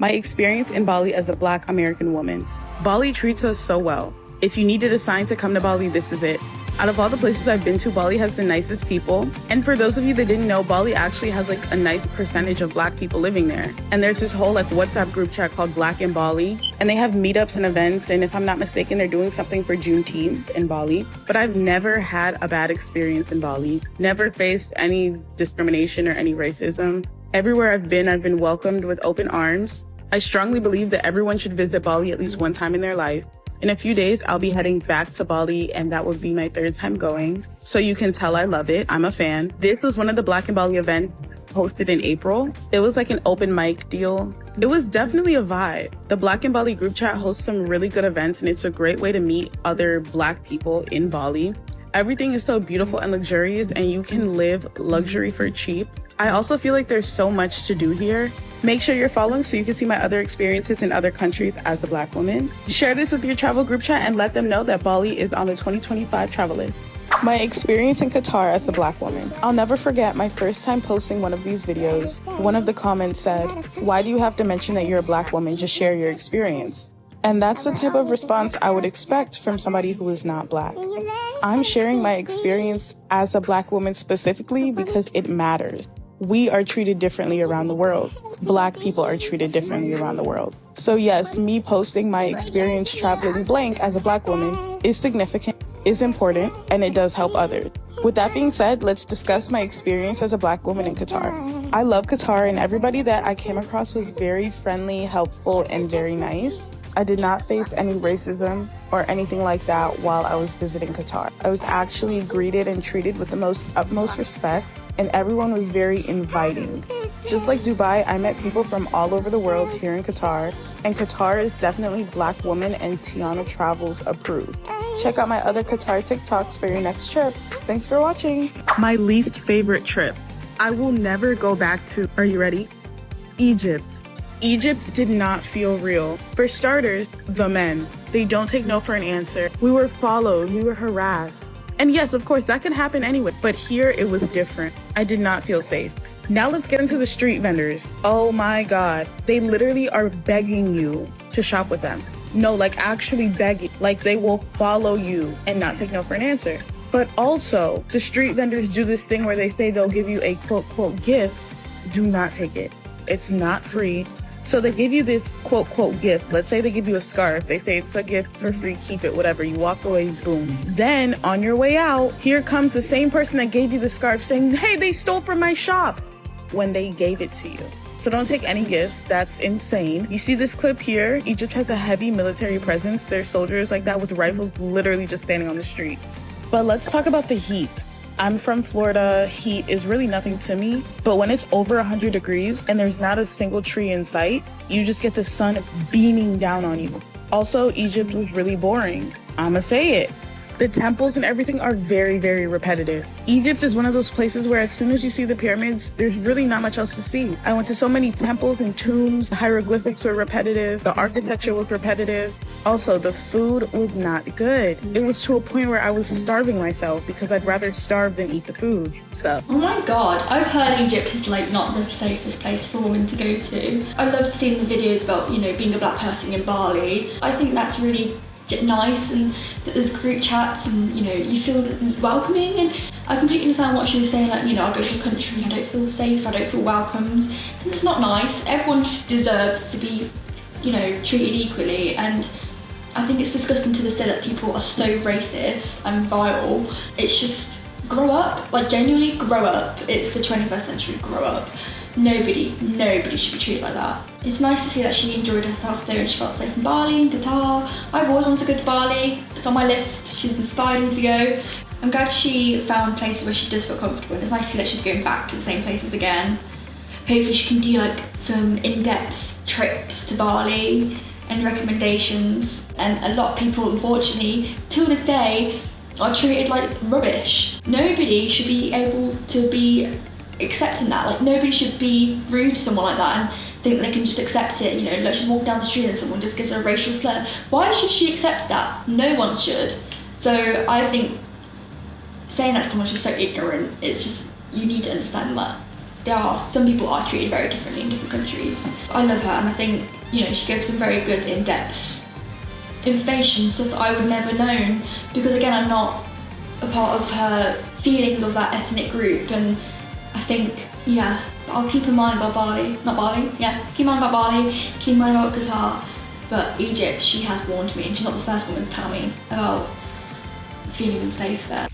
My experience in Bali as a Black American woman. Bali treats us so well. If you needed a sign to come to Bali, this is it. Out of all the places I've been to, Bali has the nicest people. And for those of you that didn't know, Bali actually has like a nice percentage of Black people living there. And there's this whole like WhatsApp group chat called Black in Bali. And they have meetups and events. And if I'm not mistaken, they're doing something for Juneteenth in Bali. But I've never had a bad experience in Bali. Never faced any discrimination or any racism. Everywhere I've been welcomed with open arms. I strongly believe that everyone should visit Bali at least one time in their life. In a few days, I'll be heading back to Bali, and that would be my 3rd time going. So you can tell I love it. I'm a fan. This was one of the Black in Bali events hosted in April. It was like an open mic deal. It was definitely a vibe. The Black in Bali group chat hosts some really good events, and it's a great way to meet other Black people in Bali. Everything is so beautiful and luxurious, and you can live luxury for cheap. I also feel like there's so much to do here. Make sure you're following so you can see my other experiences in other countries as a Black woman. Share this with your travel group chat and let them know that Bali is on the 2025 travel list. My experience in Qatar as a Black woman. I'll never forget my first time posting one of these videos. One of the comments said, "Why do you have to mention that you're a Black woman? Just share your experience." And that's the type of response I would expect from somebody who is not Black. I'm sharing my experience as a Black woman specifically because it matters. We are treated differently around the world. Black people are treated differently around the world. So yes, me posting my experience traveling blank as a Black woman is significant, is important, and it does help others. With that being said, let's discuss my experience as a Black woman in Qatar. I love Qatar, and everybody that I came across was very friendly, helpful, and very nice. I did not face any racism or anything like that while I was visiting Qatar. I was actually greeted and treated with the utmost respect, and everyone was very inviting. Just like Dubai, I met people from all over the world here in Qatar, and Qatar is definitely Black woman and Tiana Travels approved. Check out my other Qatar TikToks for your next trip. Thanks for watching. My least favorite trip. I will never go back to, are you ready? Egypt. Egypt did not feel real. For starters, the men. They don't take no for an answer. We were followed, we were harassed. And yes, of course, that can happen anyway, but here it was different. I did not feel safe. Now let's get into the street vendors. Oh my God. They literally are begging you to shop with them. No, like actually begging. Like they will follow you and not take no for an answer. But also, the street vendors do this thing where they say they'll give you a quote, quote, gift. Do not take it. It's not free. So they give you this quote, quote, gift. Let's say they give you a scarf. They say it's a gift for free, keep it, whatever. You walk away, boom. Then on your way out, here comes the same person that gave you the scarf saying, "Hey, they stole from my shop," when they gave it to you. So don't take any gifts. That's insane. You see this clip here? Egypt has a heavy military presence. There's soldiers like that with rifles literally just standing on the street. But let's talk about the heat. I'm from Florida. Heat is really nothing to me. But when it's over 100 degrees and there's not a single tree in sight, you just get the sun beaming down on you. Also, Egypt was really boring. I'ma say it. The temples and everything are very, very repetitive. Egypt is one of those places where as soon as you see the pyramids, there's really not much else to see. I went to so many temples and tombs. The hieroglyphics were repetitive. The architecture was repetitive. Also, the food was not good. It was to a point where I was starving myself because I'd rather starve than eat the food. So. Oh my God, I've heard Egypt is like not the safest place for women to go to. I loved seeing the videos about, you know, being a Black person in Bali. I think that's really nice, and that there's group chats and, you know, you feel welcoming. And I completely understand what she was saying, like, you know, I go to a country, I don't feel safe, I don't feel welcomed. And it's not nice. Everyone deserves to be, you know, treated equally. And I think it's disgusting to this day that people are so racist and vile. It's just grow up, like genuinely grow up. It's the 21st century, grow up. Nobody should be treated like that. It's nice to see that she enjoyed herself there and she felt safe in Bali, in Qatar. I've always wanted to go to Bali. It's on my list. She's inspired me to go. I'm glad she found places where she does feel comfortable, and it's nice to see that she's going back to the same places again. Hopefully she can do like some in-depth trips to Bali and recommendations. And a lot of people, unfortunately, till this day, are treated like rubbish. Nobody should be able to be accepting that. Like, nobody should be rude to someone like that and think they can just accept it. You know, like she's walking down the street and someone just gives her a racial slur. Why should she accept that? No one should. So I think saying that to someone's just so ignorant. It's just, you need to understand that some people are treated very differently in different countries. I love her, and I think, you know, she gives some very good in-depth information, stuff that I would never known, because again, I'm not a part of her feelings of that ethnic group. And I think, yeah, I'll keep in mind about keep in mind about Bali, keep in mind about Qatar, but Egypt, she has warned me, and she's not the first woman to tell me about feeling unsafe there.